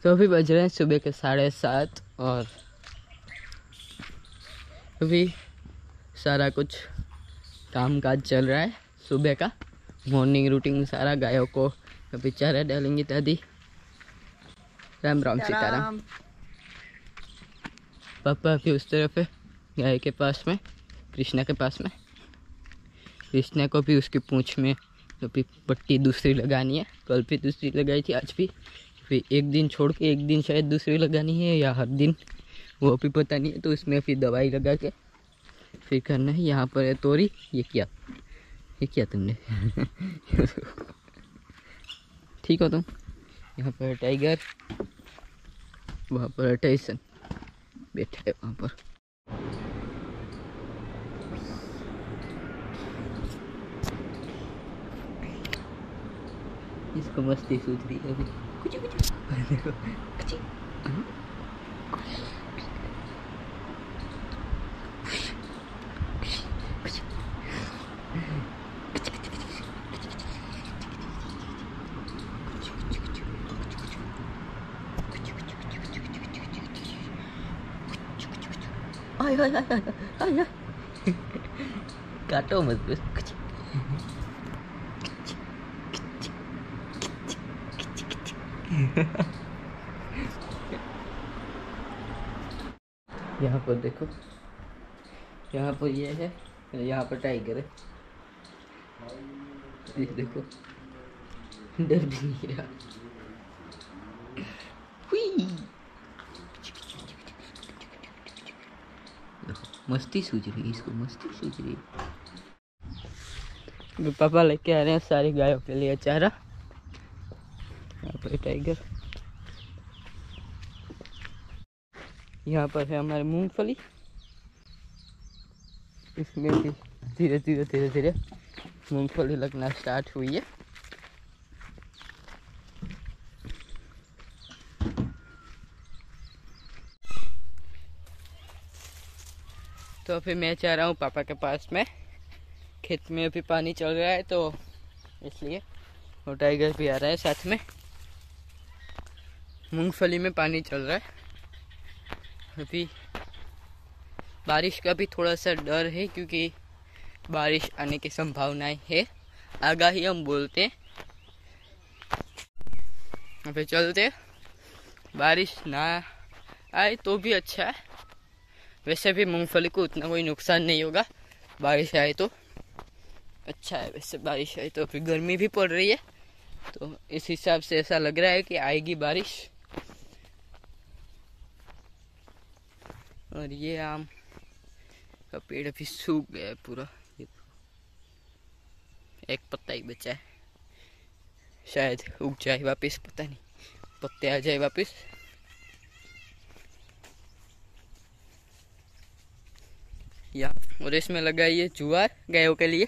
तो अभी बज रहे हैं सुबह के 7:30 और अभी सारा कुछ काम काज चल रहा है। सुबह का मॉर्निंग रूटीन सारा। गायों को अभी चारा डालेंगे दादी। राम राम सीताराम। पापा अभी उस तरफ है गाय के पास में, कृष्णा के पास में। कृष्णा को भी उसकी पूंछ में अभी पट्टी दूसरी लगानी है। कल भी दूसरी लगाई थी, आज भी। फिर एक दिन छोड़ के एक दिन शायद दूसरी लगानी है या हर दिन, वो भी पता नहीं है। तो इसमें फिर दवाई लगा के फिर करना है। यहाँ पर है तोरी। ये क्या तुमने ठीक हो तुम? यहाँ पर है टाइगर, वहाँ पर है टाइसन बैठा है वहाँ पर। इसको मस्ती सूझ रही है अभी। देखो काटो मत बस। यहाँ पर देखो, यहाँ पर ये है, यहाँ पर टाइगर है। ये देखो डर भी नहीं रहा। मस्ती सूझ रही है इसको, मस्ती सूझ रही है। पापा लेके आ रहे हैं सारी गायों के लिए चारा। यहाँ पर टाइगर, यहाँ पर है हमारी मूंगफली। इसमें भी धीरे धीरे मूंगफली लगना स्टार्ट हुई है। तो अभी मैं जा रहा हूँ पापा के पास में। खेत में अभी पानी चल रहा है तो इसलिए, और टाइगर भी आ रहा है साथ में। मूंगफली में पानी चल रहा है अभी। बारिश का भी थोड़ा सा डर है क्योंकि बारिश आने की संभावनाएं है। आगाही हम बोलते हैं। अभी चलते, बारिश ना आए तो भी अच्छा है। वैसे भी मूंगफली को उतना कोई नुकसान नहीं होगा, बारिश आए तो अच्छा है। वैसे बारिश आए तो फिर गर्मी भी पड़ रही है, तो इस हिसाब से ऐसा लग रहा है कि आएगी बारिश। और ये आम का पेड़ अभी सूख गया है पूरा, एक पत्ता ही बचा है। शायद उग जाए वापस, पता नहीं, पत्ते आ जाए वापस। या और इसमें लगाई है जुआर गायों के लिए।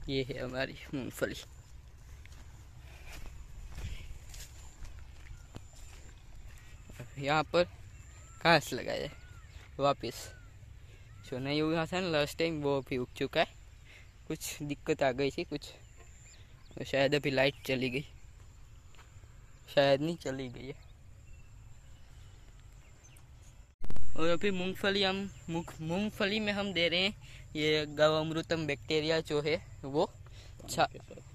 ये है हमारी मूंगफली। यहाँ पर घास लगाया है वापस, जो नहीं हुआ था ना लास्ट टाइम, वो भी उग चुका है। कुछ दिक्कत आ गई थी कुछ, तो शायद अभी लाइट चली गई, शायद नहीं चली गई है। और अभी मूंगफली में हम दे रहे हैं ये गौमूत्रम बैक्टीरिया जो है वो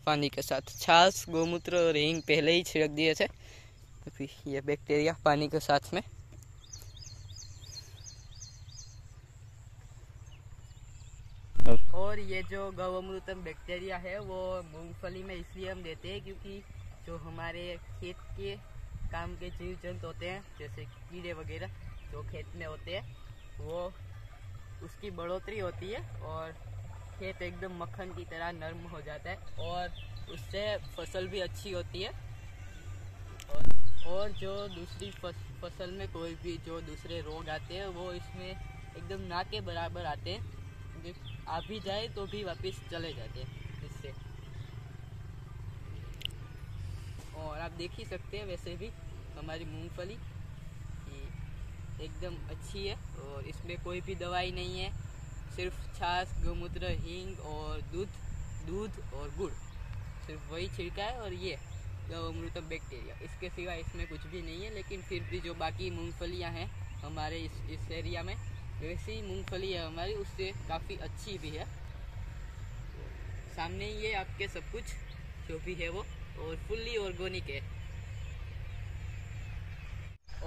पानी के साथ। छाछ, गौमूत्र और हींग पहले ही छिड़क दिए थे, तो फिर ये बैक्टीरिया पानी के साथ में। और ये जो गौमूत्रम बैक्टीरिया है वो मूंगफली में इसलिए हम देते हैं क्योंकि जो हमारे खेत के काम के जीव जंतु होते हैं, जैसे कीड़े वगैरह जो खेत में होते हैं, वो उसकी बढ़ोतरी होती है और खेत एकदम मक्खन की तरह नरम हो जाता है और उससे फसल भी अच्छी होती है। और जो दूसरी फसल में कोई भी जो दूसरे रोग आते हैं वो इसमें एकदम ना के बराबर आते हैं। आ भी जाए तो भी वापस चले जाते हैं इससे। और आप देख ही सकते हैं वैसे भी हमारी मूंगफली एकदम अच्छी है और इसमें कोई भी दवाई नहीं है, सिर्फ छाछ, गौमूत्र, हींग और दूध दूध और गुड़, सिर्फ वही छिड़का है। और ये गौमूत्र बैक्टीरिया, इसके सिवा इसमें कुछ भी नहीं है। लेकिन फिर भी जो बाकी मूंगफलियां हैं हमारे इस एरिया में, वैसी मूंगफली है हमारी, उससे काफ़ी अच्छी भी है। सामने ये आपके सब कुछ जो भी है वो, और फुल्ली ऑर्गेनिक है।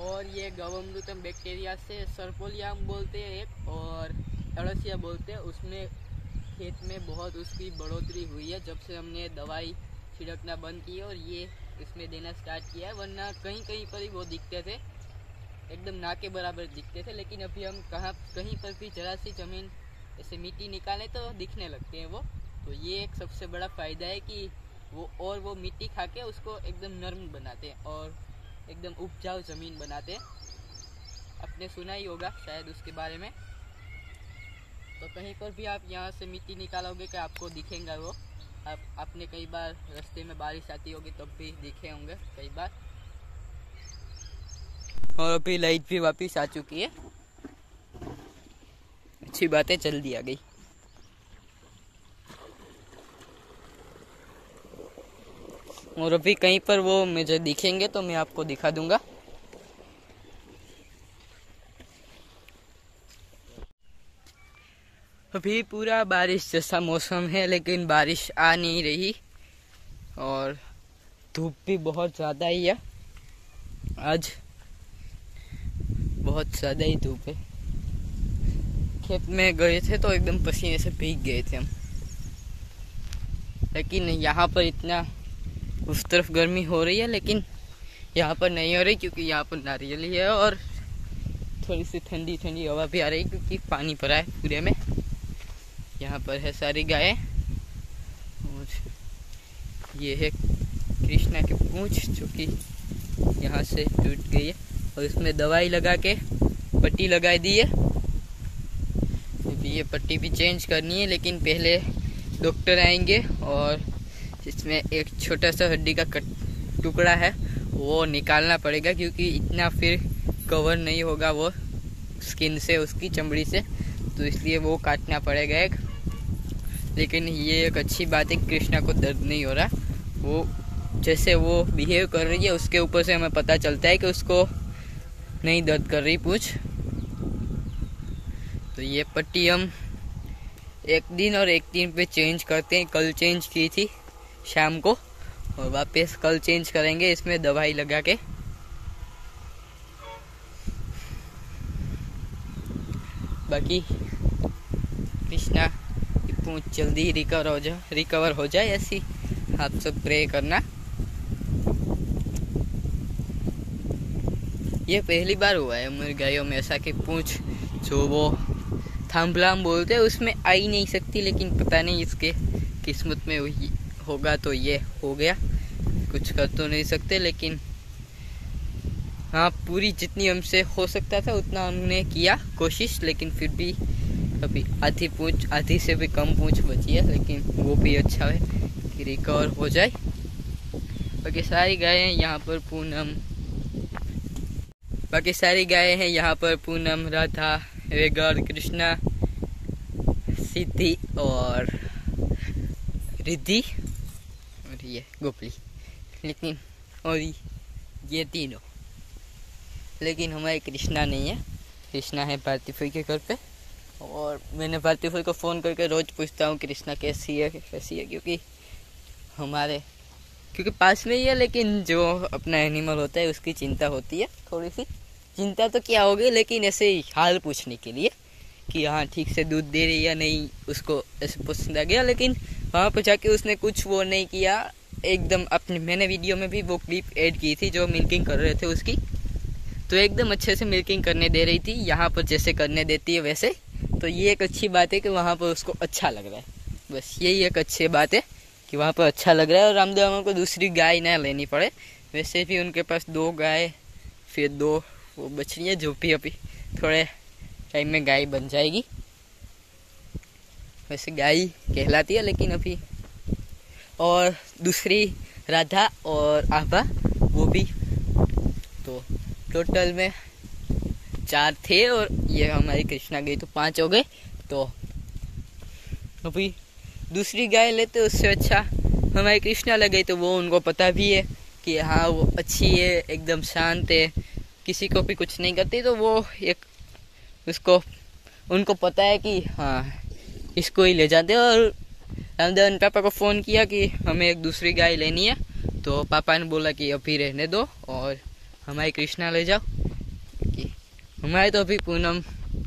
और ये गौमूत्रम बैक्टीरिया से सरपोलियाम बोलते हैं एक, और अड़सिया बोलते हैं, उसमें खेत में बहुत उसकी बढ़ोतरी हुई है जब से हमने दवाई छिड़कना बंद की है और ये इसमें देना स्टार्ट किया है। वरना कहीं कहीं पर ही वो दिखते थे, एकदम ना के बराबर दिखते थे। लेकिन अभी हम कहीं पर भी जरा सी ज़मीन ऐसे मिट्टी निकालें तो दिखने लगते हैं वो। तो ये एक सबसे बड़ा फ़ायदा है कि वो मिट्टी खा के उसको एकदम नरम बनाते हैं और एकदम उपजाऊ ज़मीन बनाते हैं। आपने सुना ही होगा शायद उसके बारे में। तो कहीं पर भी आप यहाँ से मिट्टी निकालोगे कि आपको दिखेगा वो। आपने कई बार रास्ते में बारिश आती होगी तब भी दिखे होंगे कई बार। और अभी लाइट भी वापस आ चुकी है, अच्छी बात है, जल्दी आ गई। और अभी कहीं पर वो मुझे दिखेंगे तो मैं आपको दिखा दूंगा। अभी पूरा बारिश जैसा मौसम है, लेकिन बारिश आ नहीं रही और धूप भी बहुत ज़्यादा ही है। आज बहुत ज़्यादा ही धूप है। खेत में गए थे तो एकदम पसीने से भीग गए थे हम। लेकिन यहाँ पर इतना, उस तरफ गर्मी हो रही है लेकिन यहाँ पर नहीं हो रही, क्योंकि यहाँ पर नारियल है और थोड़ी सी ठंडी ठंडी हवा भी आ रही, क्योंकि पानी भरा है पूरे में। यहाँ पर है सारी गायें और ये है कृष्णा की पूंछ जो कि यहाँ से टूट गई है और इसमें दवाई लगा के पट्टी लगा दी है। अभी ये पट्टी भी चेंज करनी है, लेकिन पहले डॉक्टर आएंगे और इसमें एक छोटा सा हड्डी का टुकड़ा है वो निकालना पड़ेगा, क्योंकि इतना फिर कवर नहीं होगा वो स्किन से, उसकी चमड़ी से, तो इसलिए वो काटना पड़ेगा एक। लेकिन ये एक अच्छी बात है, कृष्णा को दर्द नहीं हो रहा। वो जैसे वो बिहेव कर रही है उसके ऊपर से हमें पता चलता है कि उसको नहीं दर्द कर रही पूंछ। तो ये पट्टी हम एक दिन और एक दिन पे चेंज करते हैं। कल चेंज की थी शाम को और वापस कल चेंज करेंगे इसमें दवाई लगा के। बाकी कृष्णा की पूंछ जल्दी रिकवर हो जाए ऐसी आप सब प्रे करना। ये पहली बार हुआ है हमारी गायों में ऐसा कि पूंछ जो वो थाम्बलाम बोलते हैं उसमें आ ही नहीं सकती, लेकिन पता नहीं इसके किस्मत में होगा तो ये हो गया। कुछ कर तो नहीं सकते, लेकिन हाँ पूरी जितनी हमसे हो सकता था उतना हमने किया कोशिश। लेकिन फिर भी अभी आधी से भी कम पूंछ बची है, लेकिन वो भी अच्छा है कि रिकवर हो जाए। बाकी सारी गायें यहाँ पर पूनम, राधा, वेगर, कृष्णा, सिद्धि और रिद्धि और ये गोपली, लेकिन और ये तीनों। लेकिन हमारे कृष्णा नहीं है, कृष्णा है भारती फई के घर पे। और मैंने भारती फई को फ़ोन करके रोज़ पूछता हूँ कृष्णा कैसी है, क्योंकि पास में ही है, लेकिन जो अपना एनिमल होता है उसकी चिंता होती है थोड़ी सी। चिंता तो क्या होगी, लेकिन ऐसे ही हाल पूछने के लिए कि हाँ ठीक से दूध दे रही या नहीं, उसको ऐसे पूछना गया। लेकिन वहाँ पर जाके उसने कुछ वो नहीं किया एकदम। मैंने वीडियो में भी वो क्लिप ऐड की थी जो मिल्किंग कर रहे थे उसकी, तो एकदम अच्छे से मिल्किंग करने दे रही थी, यहाँ पर जैसे करने देती है वैसे। तो ये एक अच्छी बात है कि वहाँ पर उसको अच्छा लग रहा है, बस यही एक अच्छी बात है कि वहाँ पर अच्छा लग रहा है। और रामदेव अम्मा को दूसरी गाय ना लेनी पड़े। वैसे भी उनके पास 2 गाय, फिर 2 वो बछड़ी है जो भी अभी थोड़े टाइम में गाय बन जाएगी। वैसे गाय कहलाती है लेकिन अभी। और दूसरी राधा और आभा वो भी, तो टोटल में 4 थे और ये हमारी कृष्णा गई तो 5 हो गए। तो अभी दूसरी गाय लेते उससे अच्छा हमारी कृष्णा लग तो वो उनको पता भी है कि हाँ वो अच्छी है, एकदम शांत है, किसी को भी कुछ नहीं करती, तो वो एक उसको उनको पता है कि हाँ इसको ही ले जाते। और रामदेवन पापा को फ़ोन किया कि हमें एक दूसरी गाय लेनी है, तो पापा ने बोला कि अभी रहने दो और हमारी कृष्णा ले जाओ, कि हमारे तो अभी पूनम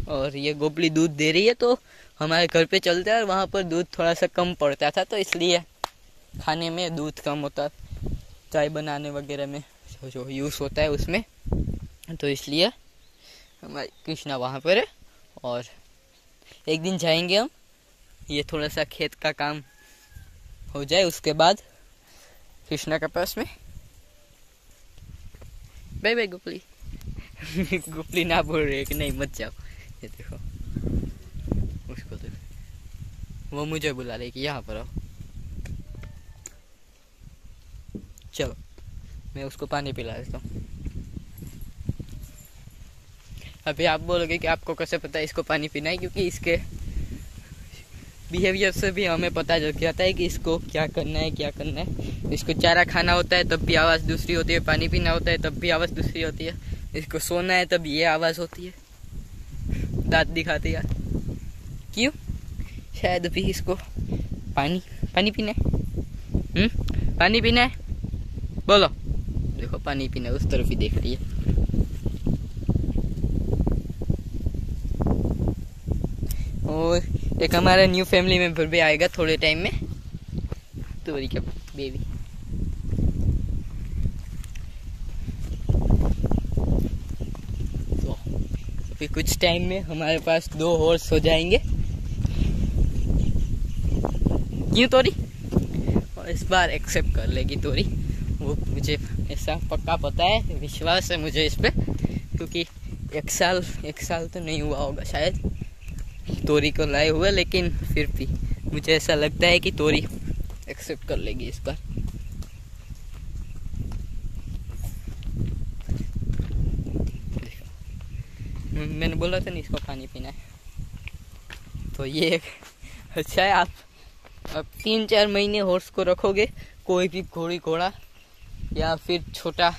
और ये गोपली दूध दे रही है, तो हमारे घर पे चलते हैं और वहाँ पर दूध थोड़ा सा कम पड़ता था, तो इसलिए खाने में दूध कम होता, चाय बनाने वगैरह में जो यूज़ होता है उसमें, तो इसलिए हमारी कृष्णा वहाँ पर है। और एक दिन जाएंगे हम, ये थोड़ा सा खेत का काम हो जाए उसके बाद कृष्णा के पास में। Bye bye गोपली। गोपली ना बोल रही है कि नहीं मत जाओ, ये देखो उसको देखो, वो मुझे बुला रही कि यहाँ पर आओ। चलो मैं उसको पानी पिला देता हूँ। अभी आप बोलोगे कि आपको कैसे पता है इसको पानी पीना है, क्योंकि इसके बिहेवियर से भी हमें पता चल जाता है कि इसको क्या करना है क्या करना है। इसको चारा खाना होता है तब भी आवाज़ दूसरी होती है, पानी पीना होता है तब भी आवाज़ दूसरी होती है, इसको सोना है तब ये आवाज़ होती है, दांत दिखाती है। क्यों? शायद अभी इसको पानी पानी पीना है। पानी पीना है, बोलो। देखो पानी पीना है, उस तरफ ही देख रही है। और एक हमारा न्यू फैमिली मेंबर भी आएगा थोड़े टाइम में, तोरी का बेबी। तो अभी कुछ टाइम में हमारे पास 2 हॉर्स हो जाएंगे। क्यों तोरी? और इस बार एक्सेप्ट कर लेगी तोरी, वो मुझे ऐसा पक्का पता है, विश्वास है मुझे इस पे, क्योंकि एक साल तो नहीं हुआ होगा शायद तोरी को लाए हुए, लेकिन फिर भी मुझे ऐसा लगता है कि तोरी एक्सेप्ट कर लेगी इस बार। मैंने बोला था नहीं इसको पानी पीना है, तो ये अच्छा है। आप 3-4 महीने हॉर्स को रखोगे, कोई भी घोड़ी घोड़ा या फिर छोटा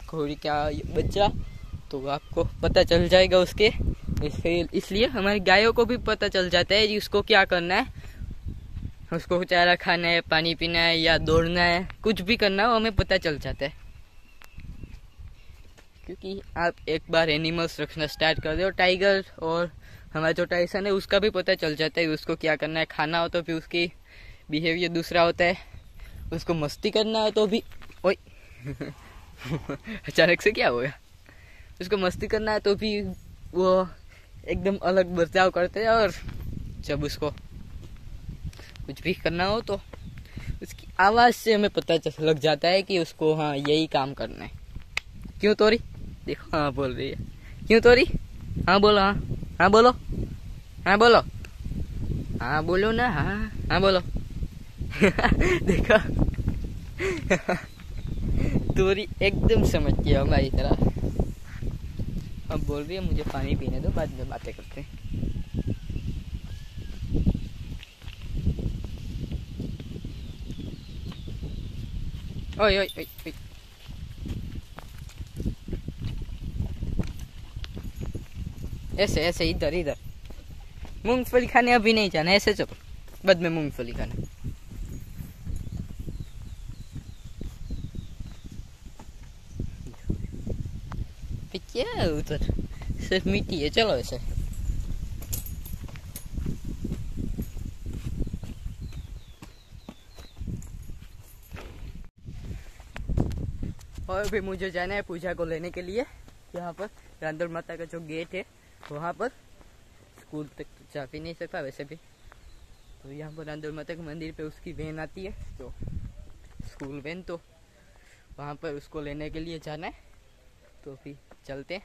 घोड़ी का बच्चा, तो आपको पता चल जाएगा उसके। इसलिए हमारी गायों को भी पता चल जाता है कि उसको क्या करना है, उसको चारा खाना है, पानी पीना है या दौड़ना है, कुछ भी करना हो हमें पता चल जाता है। क्योंकि आप एक बार एनिमल्स रखना स्टार्ट कर दो, टाइगर और हमारा जो टाइसन है उसका भी पता चल जाता है उसको क्या करना है। खाना हो तो भी उसकी बिहेवियर दूसरा होता है, उसको मस्ती करना हो तो भी ओए अचानक से क्या हो गया, उसको मस्ती करना है तो भी वो एकदम अलग बर्ताव करते हैं, और जब उसको कुछ भी करना हो तो उसकी आवाज़ से हमें पता लग जाता है कि उसको हाँ यही काम करना है। क्यों तोरी? देखो हाँ बोल रही है। क्यों तोरी? हाँ बोलो, हाँ बोलो, हाँ बोलो, हाँ बोलो ना, हाँ बोलो। देखो तोरी एकदम समझ गया हमारी तरह। अब बोल रही है मुझे पानी पीने दो, बाद में बातें करते हैं। ओए ओए ओए ओए, ऐसे ऐसे इधर इधर। मूंगफली खाने अभी नहीं जाना, ऐसे चलो, बाद में मूंगफली खाने। क्या उधर सिर्फ मिट्टी है, चलो ऐसे। और भी मुझे जाना है पूजा को लेने के लिए, यहाँ पर रांदल माता का जो गेट है वहाँ पर। स्कूल तक तो जा भी नहीं सकता वैसे भी, तो यहाँ पर रांदल माता के मंदिर पे उसकी वैन आती है, तो स्कूल वैन, तो वहाँ पर उसको लेने के लिए जाना है, तो फिर चलते हैं।